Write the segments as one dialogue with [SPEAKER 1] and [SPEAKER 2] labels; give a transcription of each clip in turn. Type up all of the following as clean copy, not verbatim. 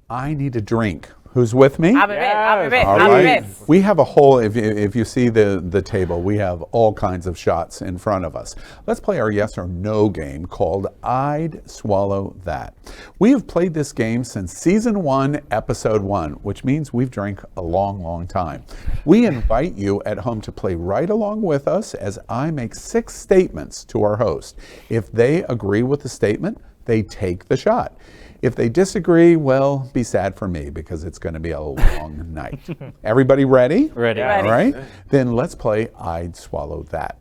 [SPEAKER 1] I need a drink. Who's with me?
[SPEAKER 2] I'm a bit.
[SPEAKER 1] All right. We have a whole, if you see the table, we have all kinds of shots in front of us. Let's play our yes or no game called I'd Swallow That. We have played this game since season 1, episode 1, which means we've drank a long, long time. We invite you at home to play right along with us as I make 6 statements to our host. If they agree with the statement, they take the shot. If they disagree, well, be sad for me because it's going to be a long night. Everybody ready?
[SPEAKER 3] Ready.
[SPEAKER 1] All right. Then let's play I'd Swallow That.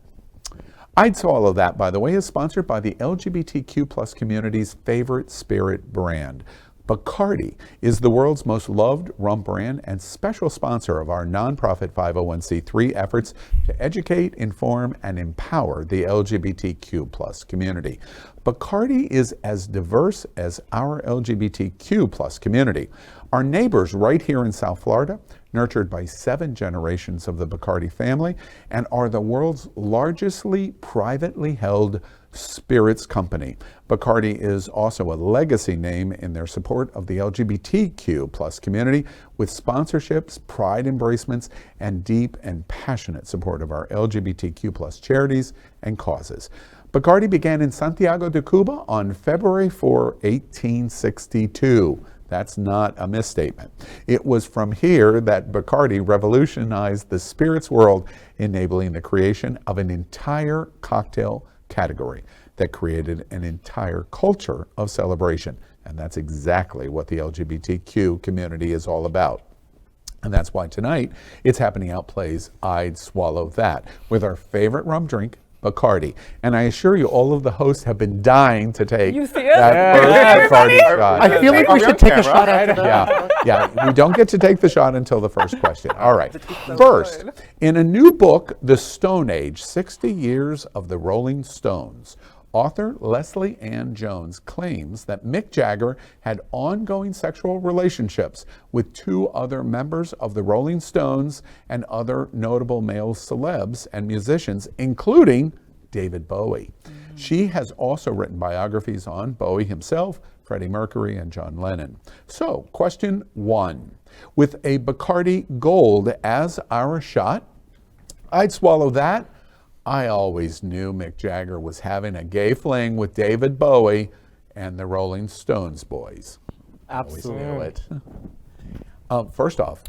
[SPEAKER 1] I'd Swallow That, by the way, is sponsored by the LGBTQ plus community's favorite spirit brand. Bacardi is the world's most loved rum brand and special sponsor of our nonprofit 501c3 efforts to educate, inform, and empower the LGBTQ plus community. Bacardi is as diverse as our LGBTQ plus community. Our neighbors right here in South Florida, nurtured by 7 generations of the Bacardi family, and are the world's largestly privately held spirits company. Bacardi is also a legacy name in their support of the LGBTQ plus community with sponsorships, pride embracements, and deep and passionate support of our LGBTQ plus charities and causes. Bacardi began in Santiago de Cuba on February 4, 1862. That's not a misstatement. It was from here that Bacardi revolutionized the spirits world, enabling the creation of an entire cocktail category that created an entire culture of celebration. And that's exactly what the LGBTQ community is all about. And that's why tonight It's Happening Out plays I'd Swallow That with our favorite rum drink, Bacardi. And I assure you, all of the hosts have been dying to take that first Bacardi shot.
[SPEAKER 4] I feel like we should take a shot after that.
[SPEAKER 1] Yeah, we don't get to take the shot until the first question. All right. First, in a new book, The Stone Age, 60 Years of the Rolling Stones, author Lesley-Ann Jones claims that Mick Jagger had ongoing sexual relationships with 2 other members of the Rolling Stones and other notable male celebs and musicians, including David Bowie. She has also written biographies on Bowie himself, Freddie Mercury, and John Lennon. So, question 1. With a Bacardi Gold as our shot, I'd swallow that. I always knew Mick Jagger was having a gay fling with David Bowie and the Rolling Stones boys.
[SPEAKER 3] Absolutely.
[SPEAKER 1] Always knew it. First off,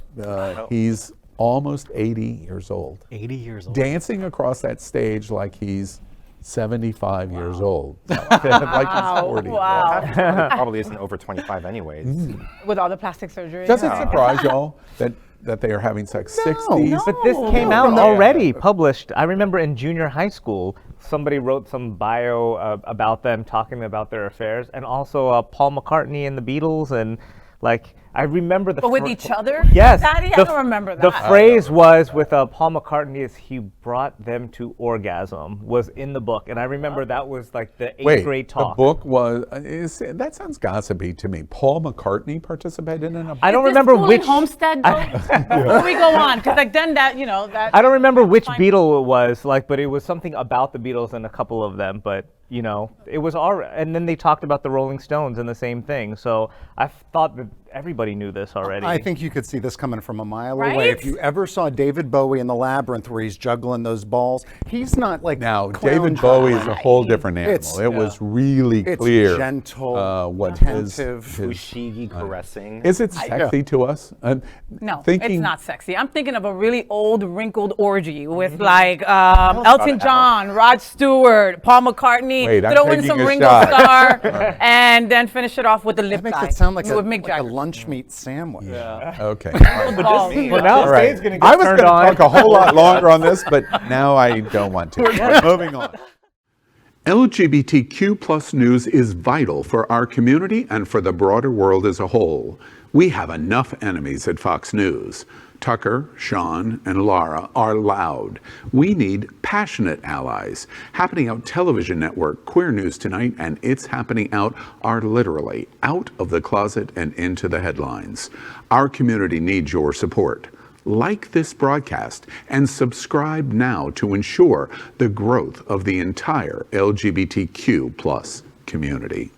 [SPEAKER 1] he's almost 80 years old.
[SPEAKER 3] 80 years old.
[SPEAKER 1] Dancing across that stage like he's 75 years old. Like he's 40.
[SPEAKER 2] Wow.
[SPEAKER 5] Probably isn't over 25 anyways.
[SPEAKER 2] With all the plastic surgery.
[SPEAKER 1] Does it surprise y'all that they are having sex 60s?
[SPEAKER 3] But this came out already, published. I remember in junior high school, somebody wrote some bio about them, talking about their affairs, and also Paul McCartney and the Beatles, and like, I remember the...
[SPEAKER 2] But with each other?
[SPEAKER 3] Yes.
[SPEAKER 2] Daddy, I don't remember that.
[SPEAKER 3] The phrase was with Paul McCartney is he brought them to orgasm, was in the book. And I remember that was like the 8th grade talk.
[SPEAKER 1] The book was, that sounds gossipy to me. Paul McCartney participated in a book?
[SPEAKER 3] I don't remember which...
[SPEAKER 2] Homestead, though? Before we go on, because like then that, that...
[SPEAKER 3] I don't remember which Beatle it was, but it was something about the Beatles and a couple of them, but... it was and then they talked about the Rolling Stones and the same thing. So I thought that everybody knew this already.
[SPEAKER 4] I think you could see this coming from a mile
[SPEAKER 2] Right?
[SPEAKER 4] away. If you ever saw David Bowie in the Labyrinth where he's juggling those balls, he's not like
[SPEAKER 1] Now,
[SPEAKER 4] clown
[SPEAKER 1] David Bowie is
[SPEAKER 4] juggling.
[SPEAKER 1] a whole different animal. It was really clear.
[SPEAKER 4] It's gentle,
[SPEAKER 1] what
[SPEAKER 4] attentive.
[SPEAKER 5] Fushigi caressing.
[SPEAKER 1] Is it sexy to us?
[SPEAKER 2] No, it's not sexy. I'm thinking of a really old, wrinkled orgy with like Elton John, Rod Stewart, Paul McCartney,
[SPEAKER 1] Wait, I'm
[SPEAKER 2] throw in
[SPEAKER 1] taking
[SPEAKER 2] some
[SPEAKER 1] a
[SPEAKER 2] Ringo
[SPEAKER 1] shot.
[SPEAKER 2] Starr, and then finish it off with the lip
[SPEAKER 4] That makes
[SPEAKER 2] guy.
[SPEAKER 4] it sound like
[SPEAKER 2] with Mick
[SPEAKER 4] a
[SPEAKER 2] Jagger.
[SPEAKER 4] lunch meat sandwich.
[SPEAKER 1] Okay.
[SPEAKER 2] Well,
[SPEAKER 3] now
[SPEAKER 1] All right.
[SPEAKER 3] Dave's going to
[SPEAKER 1] I
[SPEAKER 3] get
[SPEAKER 1] was going
[SPEAKER 3] turned
[SPEAKER 1] to
[SPEAKER 3] on.
[SPEAKER 1] talk a whole lot longer on this, but now I don't want to. Moving on. LGBTQ plus news is vital for our community and for the broader world as a whole. We have enough enemies at Fox News. Tucker, Sean, and Laura are loud. We need passionate allies. Happening Out Television Network, Queer News Tonight, and It's Happening Out are literally out of the closet and into the headlines. Our community needs your support. Like this broadcast and subscribe now to ensure the growth of the entire LGBTQ plus community.